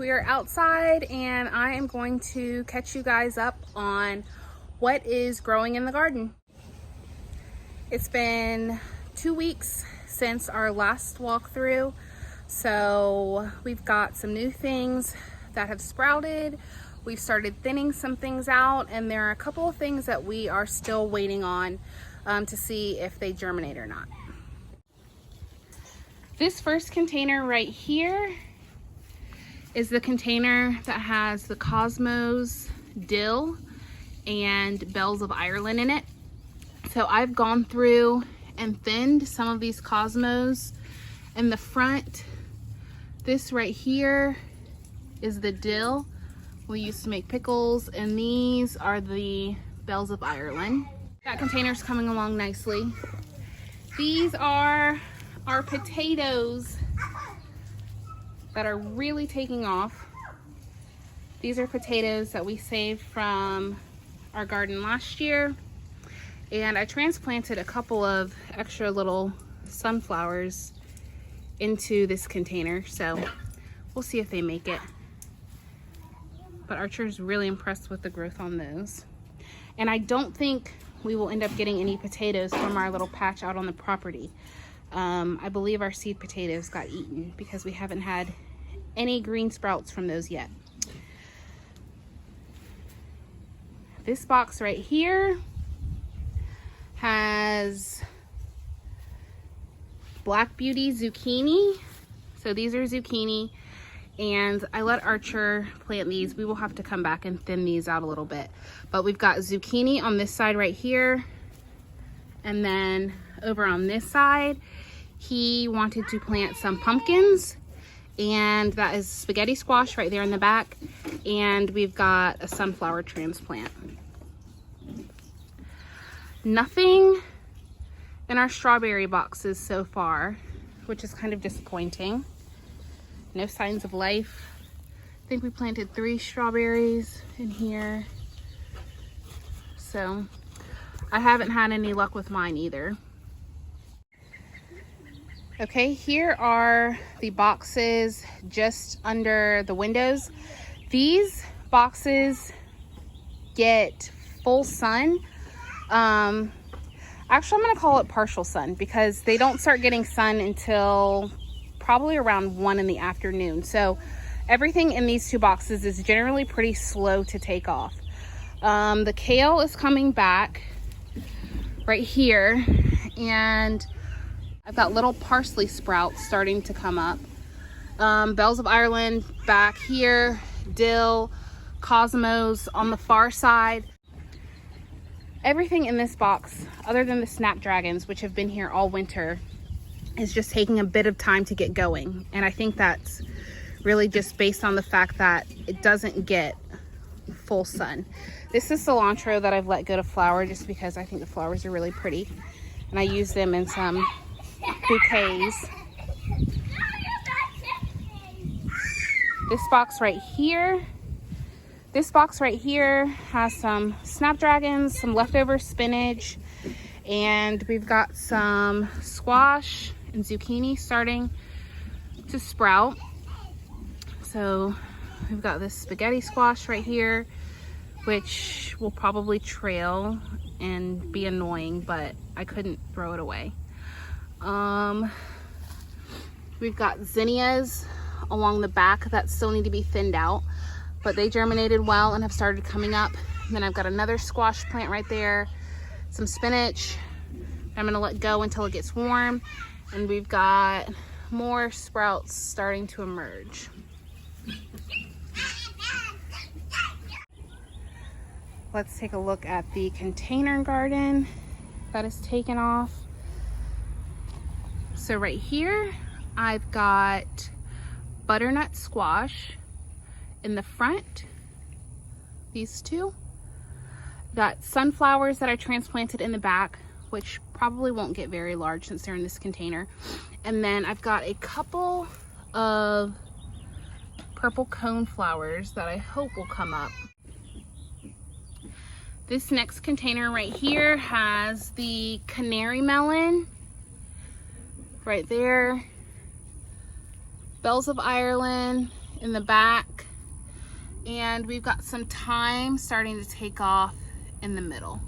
We are outside and I am going to catch you guys up on what is growing in the garden. It's been 2 weeks since our last walkthrough, so we've got some new things that have sprouted. We've started thinning some things out, and there are a couple of things that we are still waiting on to see if they germinate or not. This first container right here is the container that has the Cosmos dill and bells of Ireland in it. So I've gone through and thinned some of these Cosmos. In the front, this right here is the dill we used to make pickles, and these are the bells of Ireland. That container's coming along nicely. These are our potatoes that are really taking off. These are potatoes that we saved from our garden last year, and I transplanted a couple of extra little sunflowers into this container, so we'll see if they make it. But Archer's really impressed with the growth on those, and I don't think we will end up getting any potatoes from our little patch out on the property. I believe our seed potatoes got eaten because we haven't had any green sprouts from those yet. This box right here has Black Beauty zucchini. So these are zucchini, and I let Archer plant these. We will have to come back and thin these out a little bit. But we've got zucchini on this side right here, and then over on this side, he wanted to plant some pumpkins, and that is spaghetti squash right there in the back, and we've got a sunflower transplant. Nothing in our strawberry boxes so far, which is kind of disappointing. No signs of life. I think we planted 3 strawberries in here, so I haven't had any luck with mine either. Okay, here are the boxes just under the windows. These boxes get full sun. Actually, I'm gonna call it partial sun because they don't start getting sun until probably around 1 in the afternoon. So everything in these 2 boxes is generally pretty slow to take off. The kale is coming back right here, and I've got little parsley sprouts starting to come up. Bells of Ireland back here, dill, Cosmos on the far side. Everything in this box, other than the snapdragons, which have been here all winter, is just taking a bit of time to get going. And I think that's really just based on the fact that it doesn't get full sun. This is cilantro that I've let go to flower just because I think the flowers are really pretty, and I use them in some bouquets. This box right here has some snapdragons, some leftover spinach, and we've got some squash and zucchini starting to sprout. So we've got this spaghetti squash right here, which will probably trail and be annoying, but I couldn't throw it away. We've got zinnias along the back that still need to be thinned out, but they germinated well and have started coming up. And then I've got another squash plant right there, some spinach. I'm gonna let go until it gets warm, and we've got more sprouts starting to emerge. Let's take a look at the container garden that is taken off. So right here, I've got butternut squash in the front, these 2. Got sunflowers that I transplanted in the back, which probably won't get very large since they're in this container. And then I've got a couple of purple cone flowers that I hope will come up. This next container right here has the canary melon right there, bells of Ireland in the back, and we've got some thyme starting to take off in the middle.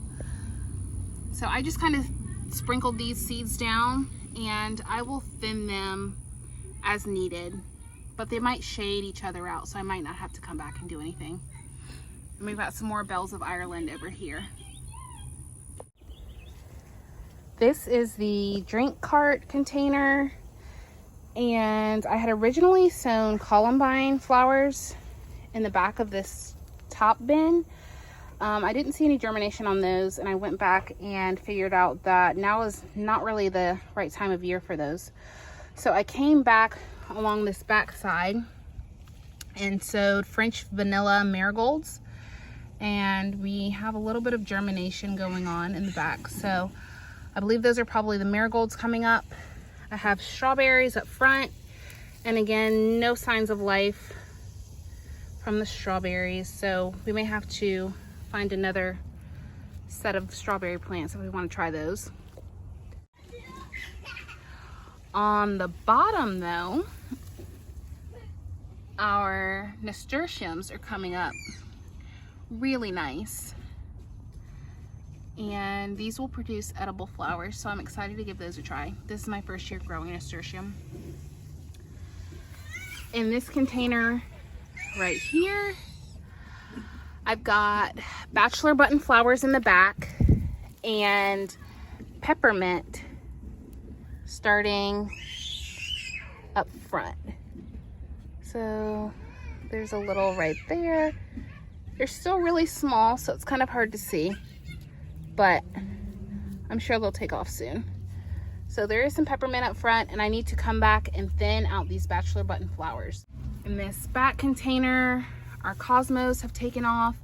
So I just kind of sprinkled these seeds down, and I will thin them as needed, but they might shade each other out, so I might not have to come back and do anything. And we've got some more bells of Ireland over here. This is the drink cart container, and I had originally sown columbine flowers in the back of this top bin. I didn't see any germination on those, and I went back and figured out that now is not really the right time of year for those. So I came back along this back side and sowed French vanilla marigolds, and we have a little bit of germination going on in the back. So I believe those are probably the marigolds coming up. I have strawberries up front, and again, no signs of life from the strawberries, so we may have to find another set of strawberry plants if we want to try those. On the bottom though, our nasturtiums are coming up really nice, and these will produce edible flowers, so I'm excited to give those a try. This is my first year growing nasturtium. In this container right here, I've got bachelor button flowers in the back and peppermint starting up front. So there's a little right there. They're still really small, so it's kind of hard to see, but I'm sure they'll take off soon. So there is some peppermint up front, and I need to come back and thin out these bachelor button flowers. In this back container, our cosmos have taken off.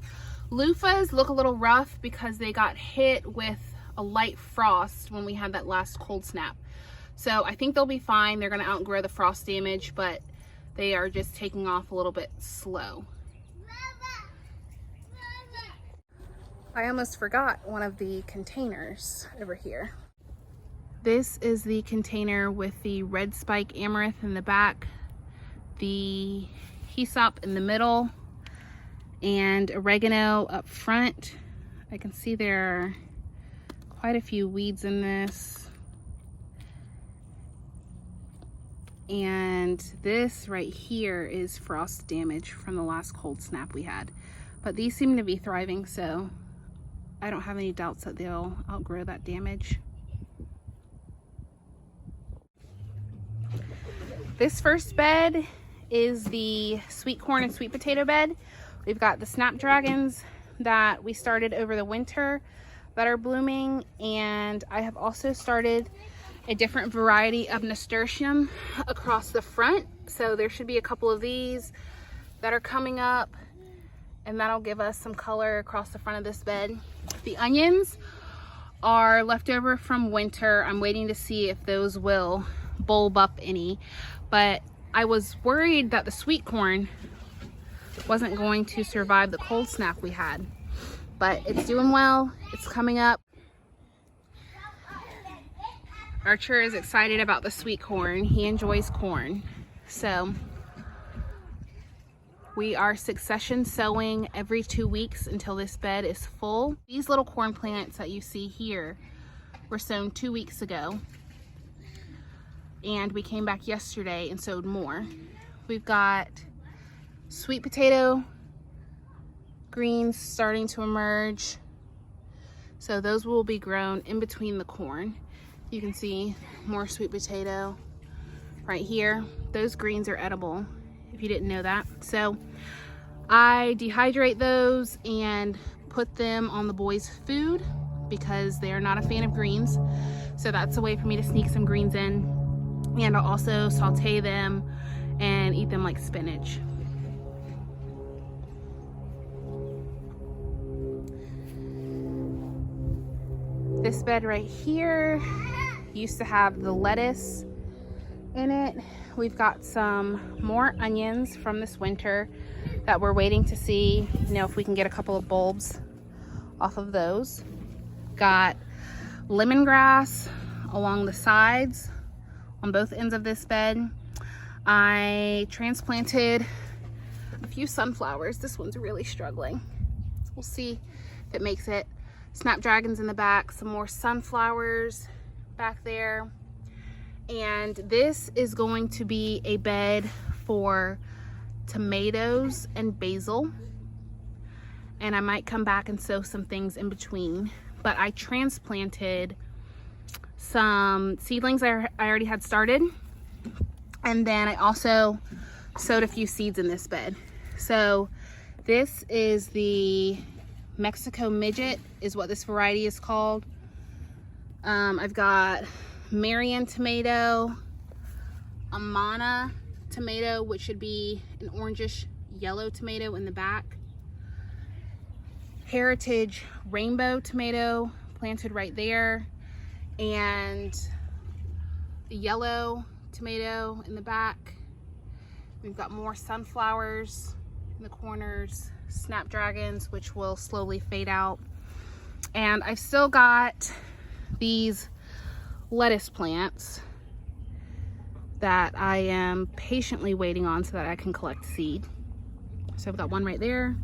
Loofahs look a little rough because they got hit with a light frost when we had that last cold snap. So I think they'll be fine. They're gonna outgrow the frost damage, but they are just taking off a little bit slow. I almost forgot one of the containers over here. This is the container with the red spike amaranth in the back, the hyssop in the middle, and oregano up front. I can see there are quite a few weeds in this. And this right here is frost damage from the last cold snap we had. But these seem to be thriving, so I don't have any doubts that they'll outgrow that damage. This first bed is the sweet corn and sweet potato bed. We've got the snapdragons that we started over the winter that are blooming, and I have also started a different variety of nasturtium across the front. So there should be a couple of these that are coming up, and that'll give us some color across the front of this bed. The onions are left over from winter. I'm waiting to see if those will bulb up any, but I was worried that the sweet corn wasn't going to survive the cold snap we had, but it's doing well. It's coming up. Archer is excited about the sweet corn. He enjoys corn. So we are succession sowing every 2 weeks until this bed is full. These little corn plants that you see here were sown 2 weeks ago, and we came back yesterday and sowed more. We've got sweet potato greens starting to emerge, so those will be grown in between the corn. You can see more sweet potato right here. Those greens are edible, if you didn't know that. So I dehydrate those and put them on the boys' food because they are not a fan of greens. So that's a way for me to sneak some greens in. And I'll also saute them and eat them like spinach. This bed right here used to have the lettuce in it. We've got some more onions from this winter that we're waiting to see, if we can get a couple of bulbs off of those. Got lemongrass along the sides on both ends of this bed. I transplanted a few sunflowers. This one's really struggling. We'll see if it makes it. Snapdragons in the back, some more sunflowers back there. And this is going to be a bed for tomatoes and basil. And I might come back and sow some things in between. But I transplanted some seedlings I already had started. And then I also sowed a few seeds in this bed. So this is the Mexico Midget is what this variety is called. I've got Marion tomato, Amana tomato, which should be an orangish yellow tomato in the back. Heritage rainbow tomato planted right there, and the yellow tomato in the back. We've got more sunflowers in the corners, snapdragons, which will slowly fade out. And I've still got these lettuce plants that I am patiently waiting on so that I can collect seed. So I've got one right there,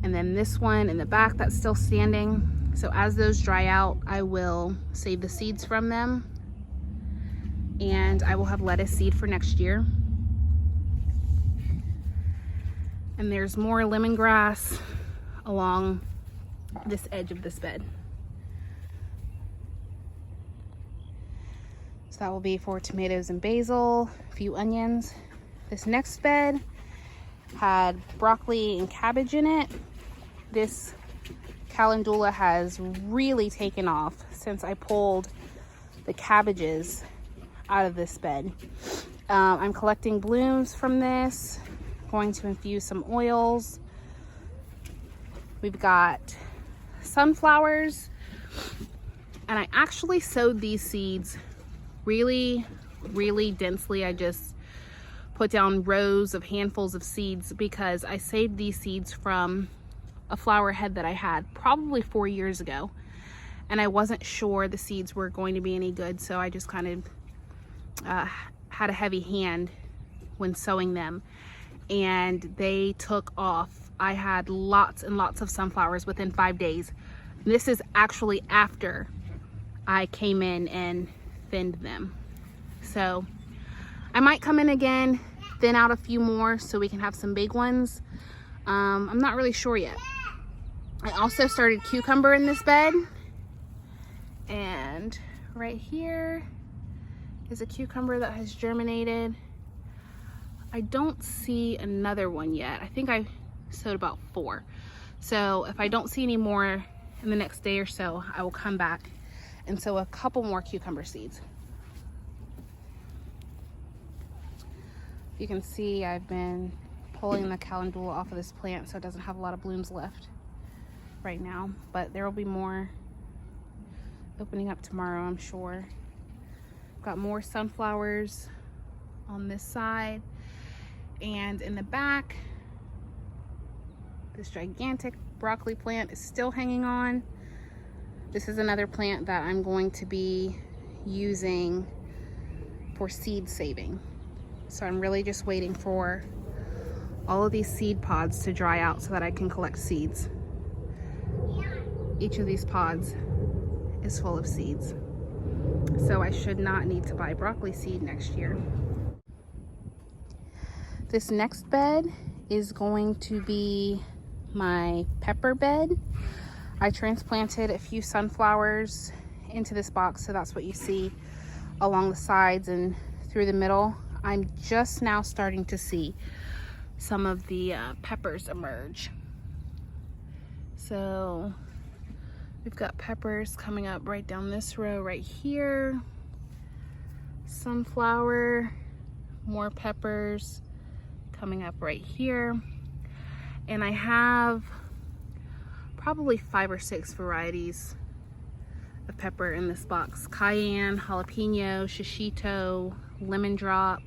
and then this one in the back that's still standing. So as those dry out, I will save the seeds from them, and I will have lettuce seed for next year. And there's more lemongrass along this edge of this bed. So that will be for tomatoes and basil, a few onions. This next bed had broccoli and cabbage in it. This calendula has really taken off since I pulled the cabbages out of this bed. I'm collecting blooms from this, going to infuse some oils. We've got sunflowers, and I actually sowed these seeds really densely. I just put down rows of handfuls of seeds because I saved these seeds from a flower head that I had probably 4 years ago, and I wasn't sure the seeds were going to be any good, so I just kind of had a heavy hand when sowing them, and they took off. I had lots and lots of sunflowers within 5 days. This is actually after I came in and thinned them. So I might come in again, thin out a few more so we can have some big ones. I'm not really sure yet. I also started cucumber in this bed, and right here is a cucumber that has germinated. I don't see another one yet. I think I sowed about 4. So if I don't see any more in the next day or so, I will come back and sow a couple more cucumber seeds. You can see I've been pulling the calendula off of this plant so it doesn't have a lot of blooms left right now, but there will be more opening up tomorrow, I'm sure. Got more sunflowers on this side, and in the back, this gigantic broccoli plant is still hanging on. This is another plant that I'm going to be using for seed saving. So I'm really just waiting for all of these seed pods to dry out so that I can collect seeds. Each of these pods is full of seeds. So I should not need to buy broccoli seed next year. This next bed is going to be my pepper bed. I transplanted a few sunflowers into this box, so that's what you see along the sides and through the middle. I'm just now starting to see some of the peppers emerge. So we've got peppers coming up right down this row right here. Sunflower, more peppers coming up right here. And I have probably 5 or 6 varieties of pepper in this box. Cayenne, jalapeno, shishito, lemon drop.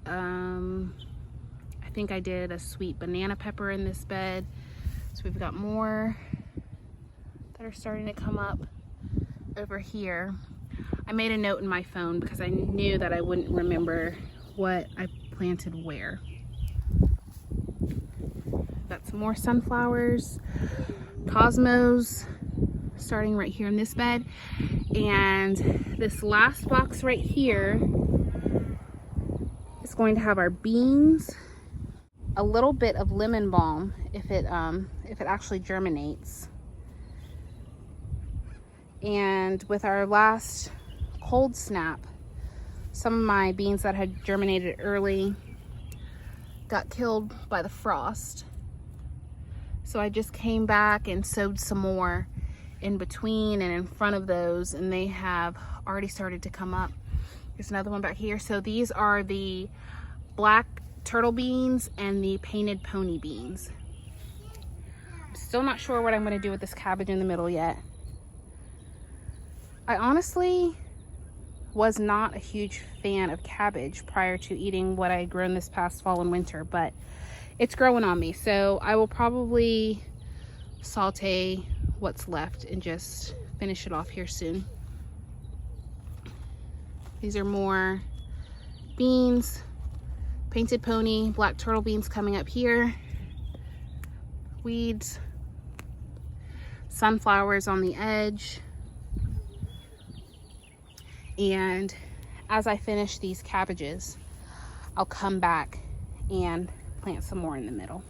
I think I did a sweet banana pepper in this bed. So we've got more that are starting to come up over here. I made a note in my phone because I knew that I wouldn't remember what I planted where. Got some more sunflowers, cosmos, starting right here in this bed. And this last box right here is going to have our beans, a little bit of lemon balm if it actually germinates. And with our last cold snap, some of my beans that had germinated early got killed by the frost. So I just came back and sowed some more in between and in front of those, and they have already started to come up. There's another one back here. So these are the black turtle beans and the painted pony beans. I'm still not sure what I'm going to do with this cabbage in the middle yet. I honestly was not a huge fan of cabbage prior to eating what I had grown this past fall and winter, but it's growing on me. So I will probably saute what's left and just finish it off here soon. These are more beans, painted pony, black turtle beans coming up here, weeds, sunflowers on the edge. And as I finish these cabbages, I'll come back and plant some more in the middle.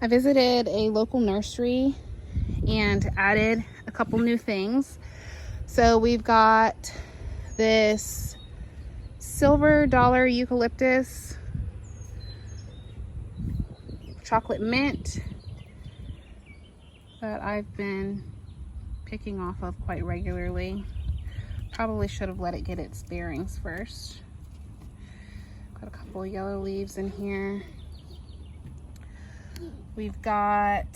I visited a local nursery and added a couple new things. So we've got this silver dollar eucalyptus, chocolate mint that I've been picking off of quite regularly. Probably should have let it get its bearings first. Got a couple yellow leaves in here. We've got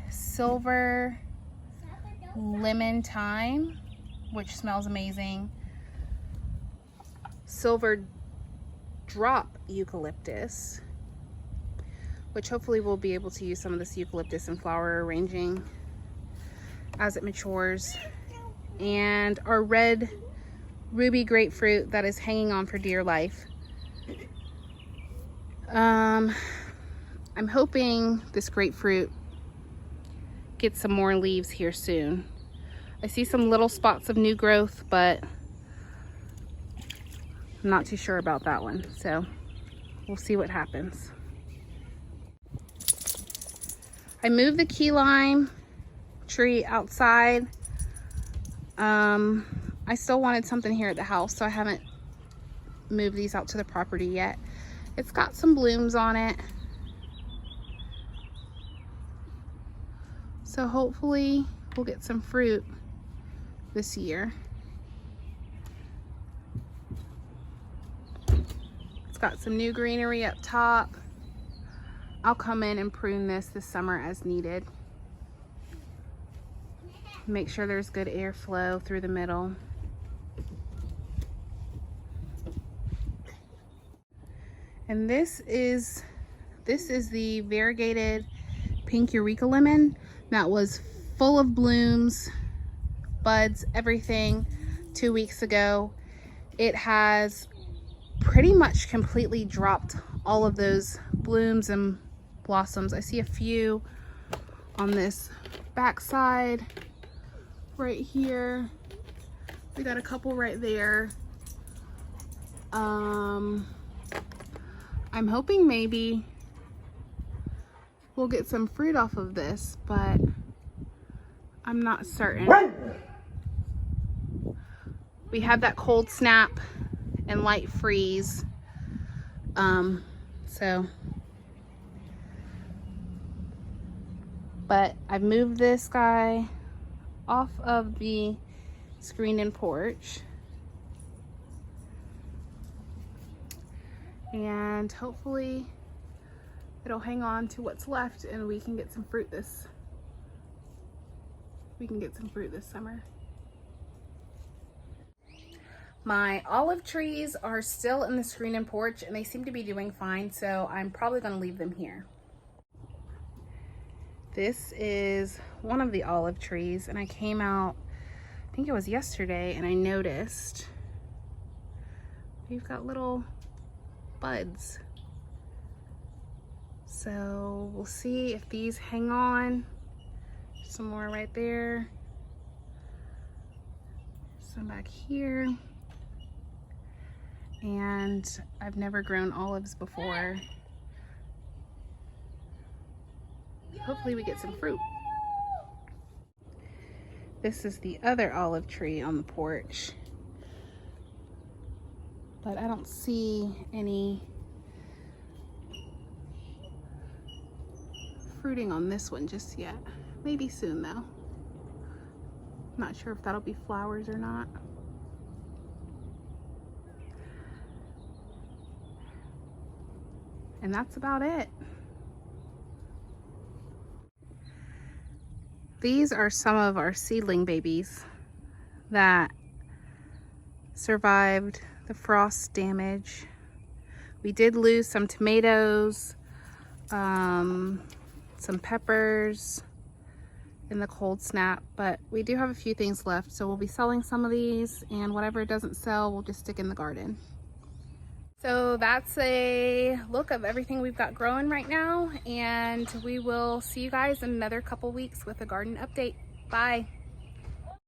silver lemon thyme, which smells amazing. Silver drop eucalyptus, which hopefully we'll be able to use some of this eucalyptus in flower arranging as it matures. And our red ruby grapefruit that is hanging on for dear life. I'm hoping this grapefruit gets some more leaves here soon. I see some little spots of new growth, but I'm not too sure about that one. So we'll see what happens. I moved the key lime tree outside. I still wanted something here at the house, so I haven't moved these out to the property yet. It's got some blooms on it. So hopefully we'll get some fruit this year. It's got some new greenery up top. I'll come in and prune this summer as needed. Make sure there's good airflow through the middle. And this is the variegated pink Eureka lemon that was full of blooms, buds, everything 2 weeks ago. It has pretty much completely dropped all of those blooms and blossoms. I see a few on this back side right here. We got a couple right there. I'm hoping maybe we'll get some fruit off of this, but I'm not certain. We had that cold snap and light freeze. But I've moved this guy off of the screen-in porch. And hopefully it'll hang on to what's left and we can get some fruit this summer. My olive trees are still in the screen-in porch and they seem to be doing fine, so I'm probably going to leave them here. This is one of the olive trees, and I came out, I think it was yesterday, and I noticed you've got little buds. So we'll see if these hang on. Some more right there. Some back here. And I've never grown olives before. Hopefully we get some fruit. This is the other olive tree on the porch. But I don't see any fruiting on this one just yet. Maybe soon though. Not sure if that'll be flowers or not. And that's about it. These are some of our seedling babies that survived the frost damage. We did lose some tomatoes, some peppers in the cold snap, but we do have a few things left, so we'll be selling some of these, and whatever doesn't sell, we'll just stick in the garden. So that's a look of everything we've got growing right now, and we will see you guys in another couple weeks with a garden update. Bye.